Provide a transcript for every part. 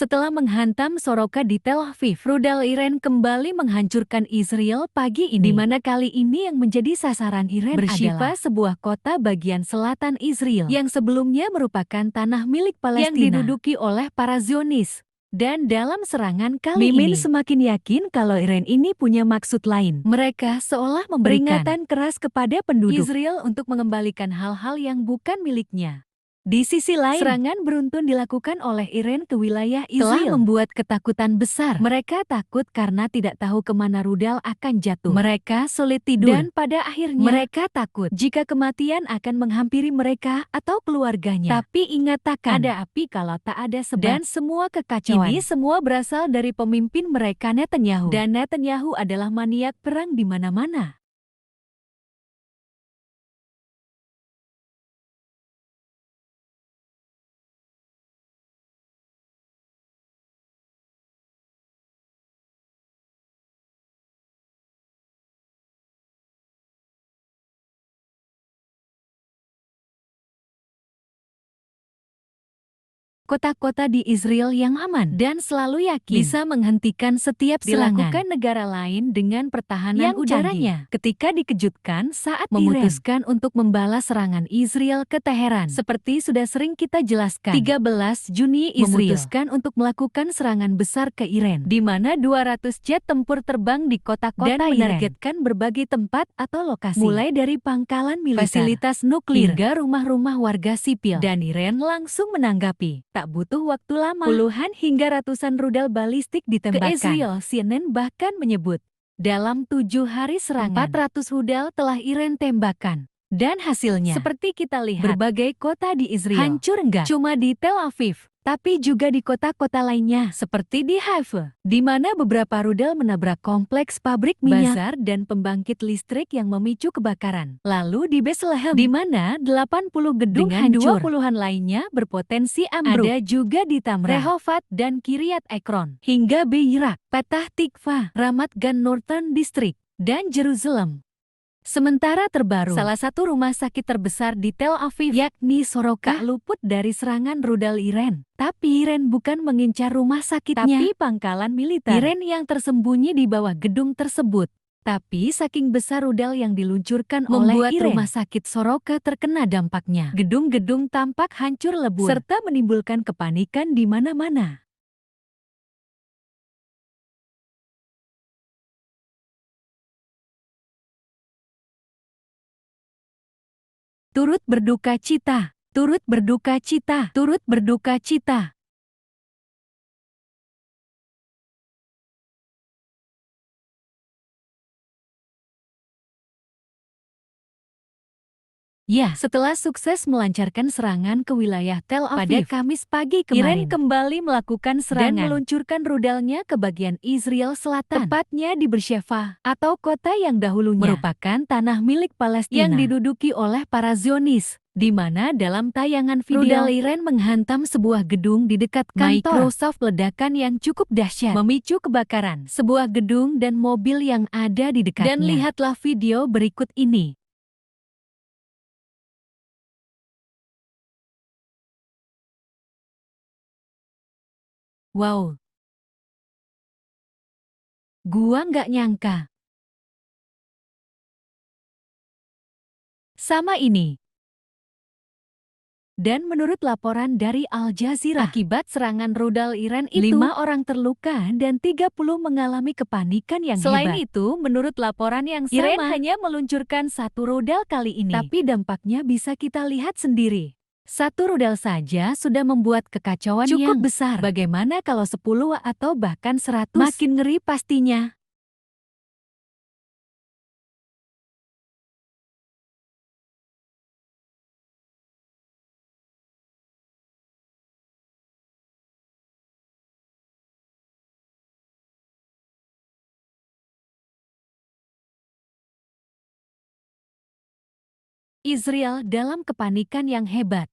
Setelah menghantam Soroka di Tel Aviv, rudal Iran kembali menghancurkan Israel pagi ini. Di mana kali ini yang menjadi sasaran Iran adalah sebuah kota bagian selatan Israel yang sebelumnya merupakan tanah milik Palestina yang diduduki oleh para Zionis. Dan dalam serangan kali ini, Mimin semakin yakin kalau Iran ini punya maksud lain. Mereka seolah memberikan peringatan keras kepada penduduk Israel untuk mengembalikan hal-hal yang bukan miliknya. Di sisi lain, serangan beruntun dilakukan oleh Iran ke wilayah Israel telah membuat ketakutan besar. Mereka takut karena tidak tahu kemana rudal akan jatuh. Mereka sulit tidur dan pada akhirnya mereka takut jika kematian akan menghampiri mereka atau keluarganya. Tapi ingatkan, ada api kalau tak ada sebab. Dan semua kekacauan ini semua berasal dari pemimpin mereka Netanyahu. Dan Netanyahu adalah maniak perang di mana-mana. Kota-kota di Israel yang aman dan selalu yakin bisa menghentikan setiap serangan dilakukan negara lain dengan pertahanan yang udaranya. Ketika dikejutkan saat memutuskan untuk membalas serangan Israel ke Teheran. Seperti sudah sering kita jelaskan, 13 Juni Israel memutuskan untuk melakukan serangan besar ke Iran, di mana 200 jet tempur terbang di kota-kota dan menargetkan berbagai tempat atau lokasi, mulai dari pangkalan militer, fasilitas nuklir, hingga rumah-rumah warga sipil. Dan Iran langsung menanggapi. Tak butuh waktu lama, puluhan hingga ratusan rudal balistik ditembakkan ke Israel. CNN bahkan menyebut, dalam 7 hari serangan, 400 rudal telah Iran tembakkan. Dan hasilnya, seperti kita lihat, berbagai kota di Israel hancur enggak cuma di Tel Aviv, tapi juga di kota-kota lainnya, seperti di Haifa, di mana beberapa rudal menabrak kompleks pabrik minyak, bazar, dan pembangkit listrik yang memicu kebakaran. Lalu di Bethlehem, di mana 80 gedung dengan hancur, 20-an lainnya berpotensi ambruk. Ada juga di Tamra, Rehovat, dan Kiryat Ekron, hingga Beirut, Petah Tikva, Ramat Gan Northern District, dan Jerusalem. Sementara terbaru, salah satu rumah sakit terbesar di Tel Aviv, yakni Soroka, luput dari serangan rudal Iran. Tapi Iran bukan mengincar rumah sakitnya, tapi pangkalan militer Iran yang tersembunyi di bawah gedung tersebut. Tapi saking besar rudal yang diluncurkan oleh Iran, rumah sakit Soroka terkena dampaknya. Gedung-gedung tampak hancur lebur, serta menimbulkan kepanikan di mana-mana. Turut berduka cita, turut berduka cita, turut berduka cita. Ya, setelah sukses melancarkan serangan ke wilayah Tel Aviv pada Kamis pagi kemarin, Iran kembali melakukan serangan dan meluncurkan rudalnya ke bagian Israel Selatan, tepatnya di Beersheva, atau kota yang dahulunya merupakan tanah milik Palestina yang diduduki oleh para Zionis. Di mana dalam tayangan video, rudal Iran menghantam sebuah gedung di dekat kantor Microsoft. Ledakan yang cukup dahsyat memicu kebakaran sebuah gedung dan mobil yang ada di dekatnya. Dan lihatlah video berikut ini. Wow, gua nggak nyangka. Sama ini. Dan menurut laporan dari Al Jazeera, akibat serangan rudal Iran itu, 5 orang terluka dan 30 mengalami kepanikan yang hebat. Selain itu, menurut laporan yang sama, Iran hanya meluncurkan 1 rudal kali ini. Tapi dampaknya bisa kita lihat sendiri. 1 rudal saja sudah membuat kekacauan cukup besar. Bagaimana kalau 10 atau bahkan 100? Makin ngeri pastinya. Israel dalam kepanikan yang hebat.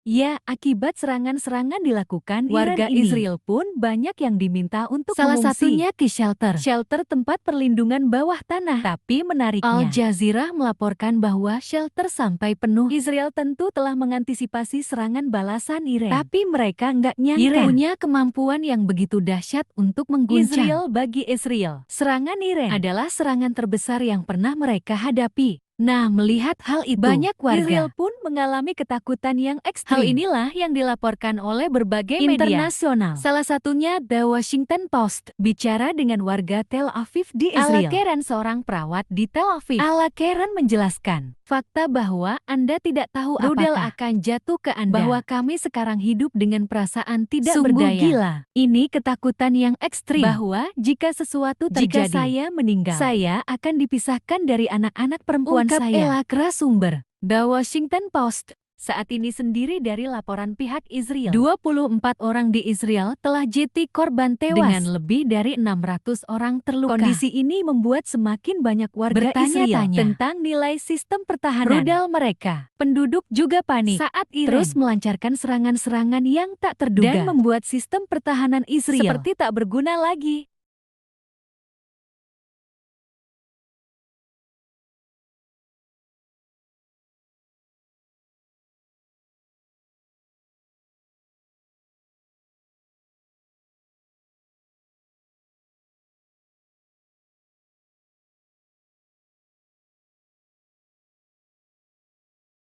Ya, akibat serangan-serangan dilakukan, warga Israel pun banyak yang diminta untuk Salah mengungsi. satunya ke shelter tempat perlindungan bawah tanah. Tapi menariknya, Al Jazeera melaporkan bahwa shelter sampai penuh. Israel tentu telah mengantisipasi serangan balasan Iran. Tapi mereka nggak nyangka Iran punya kemampuan yang begitu dahsyat untuk mengguncang. Bagi Israel, serangan Iran adalah serangan terbesar yang pernah mereka hadapi. Nah, melihat hal itu, banyak warga Israel pun mengalami ketakutan yang ekstrim. Hal inilah yang dilaporkan oleh berbagai media internasional. Salah satunya The Washington Post. Bicara dengan warga Tel Aviv di Israel, Ala Keren, seorang perawat di Tel Aviv. Ala Keren menjelaskan, fakta bahwa Anda tidak tahu rudal akan jatuh ke Anda, bahwa kami sekarang hidup dengan perasaan tidak berdaya. Gila. Ini ketakutan yang ekstrim, bahwa jika sesuatu terjadi, jika saya meninggal, saya akan dipisahkan dari anak-anak perempuan saya. Sumber The Washington Post. Saat ini sendiri dari laporan pihak Israel, 24 orang di Israel telah jadi korban tewas dengan lebih dari 600 orang terluka. Kondisi ini membuat semakin banyak warga Israel tentang nilai sistem pertahanan rudal mereka. Penduduk juga panik saat Iran terus melancarkan serangan-serangan yang tak terduga dan membuat sistem pertahanan Israel seperti tak berguna lagi.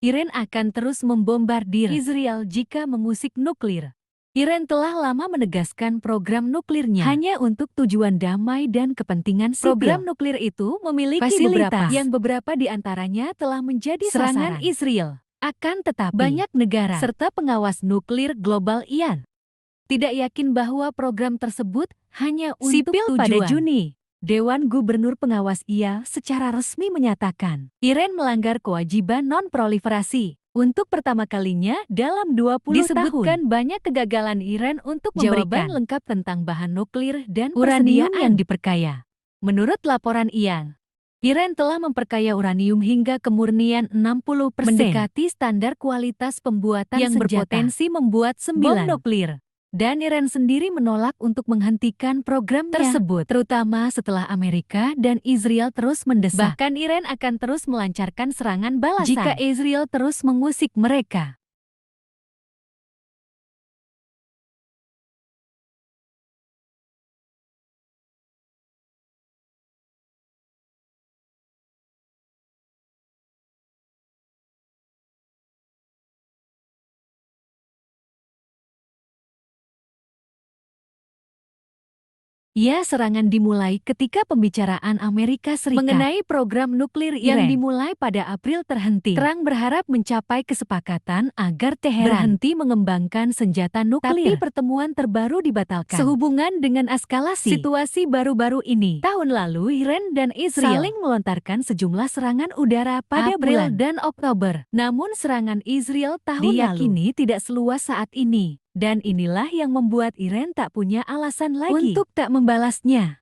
Iran akan terus membombardir Israel jika mengusik nuklir. Iran telah lama menegaskan program nuklirnya hanya untuk tujuan damai dan kepentingan sipil. Program nuklir itu memiliki fasilitas yang beberapa di antaranya telah menjadi serangan Israel. Akan tetapi, banyak negara serta pengawas nuklir global tidak yakin bahwa program tersebut hanya untuk sipil. Pada Juni, Dewan Gubernur Pengawas secara resmi menyatakan Iran melanggar kewajiban non-proliferasi. Untuk pertama kalinya dalam 20 disebutkan tahun, banyak kegagalan Iran untuk memberikan jawaban lengkap tentang bahan nuklir dan uranium yang diperkaya. Menurut laporan Iran telah memperkaya uranium hingga kemurnian 60%, mendekati standar kualitas pembuatan yang berpotensi membuat 9 bom nuklir. Dan Iran sendiri menolak untuk menghentikan program tersebut, terutama setelah Amerika dan Israel terus mendesak. Bahkan Iran akan terus melancarkan serangan balasan jika Israel terus mengusik mereka. Ya, serangan dimulai ketika pembicaraan Amerika Serikat mengenai program nuklir Iran yang dimulai pada April terhenti. Trump berharap mencapai kesepakatan agar Teheran berhenti mengembangkan senjata nuklir. Tapi pertemuan terbaru dibatalkan sehubungan dengan eskalasi situasi baru-baru ini. Tahun lalu Iran dan Israel saling melontarkan sejumlah serangan udara pada April dan Oktober. Namun serangan Israel tahun diyakini tidak seluas saat ini. Dan inilah yang membuat Iran tak punya alasan lagi untuk tak membalasnya.